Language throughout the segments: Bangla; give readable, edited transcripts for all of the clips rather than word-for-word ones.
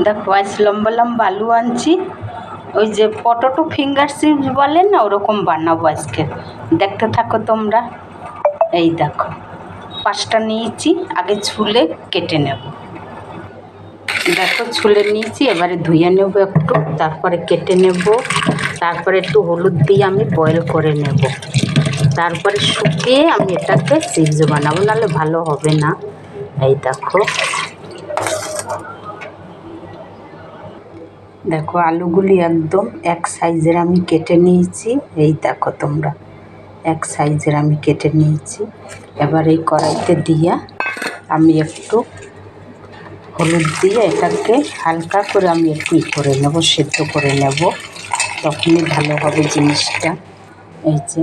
দেখো আজ লম্বা লম্বা আলু আনছি, ওই যে পটেটো ফিঙ্গার চিপস বলেন না, ওরকম বানাবো আজকে। দেখতে থাকো তোমরা। এই দেখো 5টা নিয়েছি, আগে ছুলে কেটে নেব। দেখো ছুলে নিয়েছি, এবারে ধুয়ে নেব একটু, তারপরে কেটে নেব, তারপরে একটু হলুদ দিয়ে আমি বয়েল করে নেব, তারপরে শুকিয়ে আমি এটাকে চিপস বানাবো, নাহলে ভালো হবে না। এই দেখো দেখো আলুগুলি একদম এক সাইজের আমি কেটে নিয়েছি। এই দেখো তোমরা এক সাইজের আমি কেটে নিয়েছি। এবার এই কড়াইতে দিয়ে আমি একটু হলুদ দিয়ে এটাকে হালকা করে আমি একটু করে নেব, সেদ্ধ করে নেব, তখনই ভালো হবে জিনিসটা। এই যে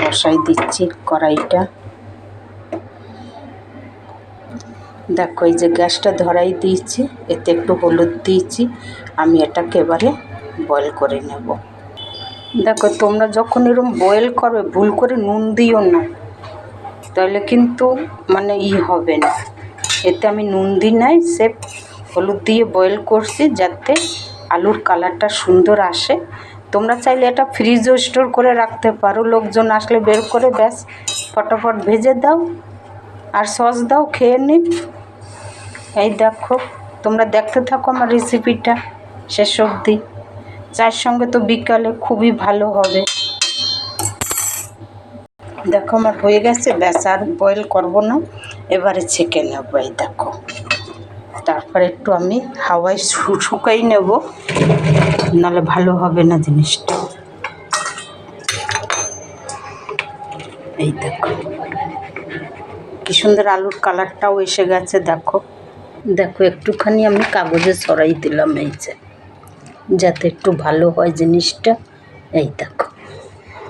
বসাই দিচ্ছি কড়াইটা। দেখো এই যে গ্যাসটা ধরাই দিয়েছি, এতে একটু হলুদ দিয়েছি, আমি এটাকে এবারে বয়েল করে নেব। দেখো তোমরা যখন এরকম বয়েল করবে ভুল করে নুন দিও না, তাহলে কিন্তু মানে হবে না। এতে আমি নুন দিই নাই, সেফ হলুদ দিয়ে বয়েল করছি যাতে আলুর কালারটা সুন্দর আসে। তোমরা চাইলে এটা ফ্রিজও স্টোর করে রাখতে পারো, লোকজন আসলে বের করে ব্যাস ফটাফট ভেজে দাও আর সস দাও, খেয়ে নিই। এই দেখো তোমরা দেখতে থাকো আমার রেসিপিটা শেষ অবধি, চায়ের সঙ্গে তো বিকালে খুবই ভালো হবে। দেখো আমার হয়ে গেছে, ব্যাস আর বয়েল করবো না, এবারে ছেঁকে নেব। এই দেখো তারপরে একটু আমি হাওয়ায় শুকাই নেব, নাহলে ভালো হবে না জিনিসটা। এই দেখো কি সুন্দর আলুর কালারটাও এসে গেছে। দেখো দেখো একটুখানি আমি কাগজে সরাই দিলাম, এই যে যাতে একটু ভালো হয় জিনিসটা। এই দেখো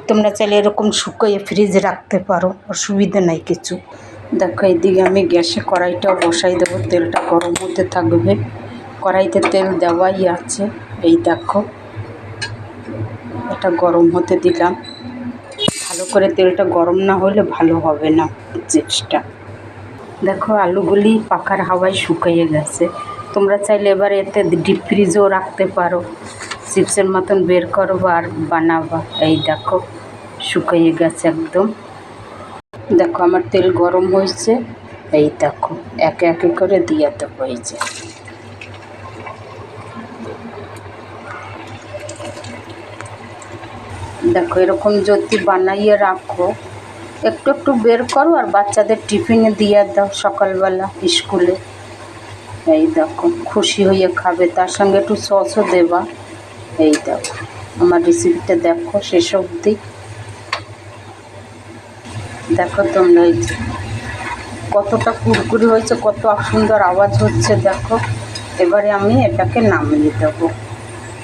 তোমরা চাইলে এরকম শুকিয়ে ফ্রিজে রাখতে পারো, অসুবিধা নাই কিছু। দেখো এইদিকে আমি গ্যাসে কড়াইটাও বসাই দেবো, তেলটা গরম হতে থাকবে। কড়াইতে তেল দেওয়াই আছে। এই দেখো এটা গরম হতে দিলাম, ভালো করে তেলটা গরম না হলে ভালো হবে না চিপসটা। দেখো আলুগুলি পাখার হাওয়ায় শুকিয়ে গেছে, তোমরা চাইলে এবার এতে ডিপ ফ্রিজেও রাখতে পারো, চিপসের মতন বের করবা আর বানাবা। এই দেখো শুকিয়ে গেছে একদম। দেখো আমার তেল গরম হয়েছে, এই দেখো একে একে করে দিয়ে দেবো। এই যে দেখো এরকম যদি বানাইয়ে রাখো, একটু একটু বের করো আর বাচ্চাদের টিফিনে দিয়ে দাও সকালবেলা স্কুলে। এই দেখো খুশি হয়ে খাবে, তার সঙ্গে একটু সসও দেবা। এই দেখো আমার রেসিপিটা দেখো শেষ অবধি। দেখো তোমরা এই যে কতটা কুরকুরি হয়েছে, কত সুন্দর আওয়াজ হচ্ছে। দেখো এবারে আমি এটাকে নামিয়ে দেবো।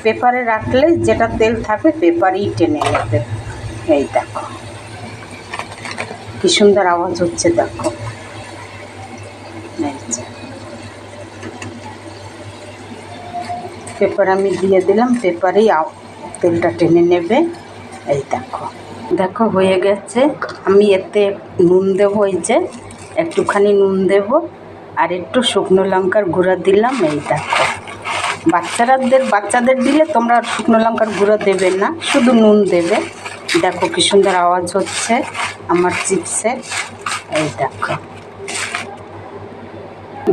পেপারে রাখলে যেটা তেল থাকবে পেপারেই টেনে নেবে। এই দেখো কি সুন্দর আওয়াজ হচ্ছে। দেখো পেপার আমি দিয়ে দিলাম, পেপারেই তেলটা টেনে নেবে। এই দেখো দেখো হয়ে গেছে। আমি এতে নুন দেবো, এই যে একটুখানি নুন দেব আর একটু শুকনো লঙ্কার গুঁড়া দিলাম। এই দেখো বাচ্চাদের দিলে তোমরা শুকনো লঙ্কার গুঁড়ো দেবে না, শুধু নুন দেবে। দেখো কি সুন্দর আওয়াজ হচ্ছে আমার চিপসের। এই দেখো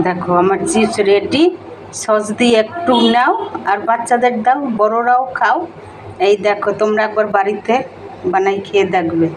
দেখো আমার চিপস রেডি। সস দিয়ে একটু নাও আর বাচ্চাদের দাও, বড়রাও খাও। এই দেখো তোমরা একবার বাড়িতে বানাই খেয়ে দেখবে।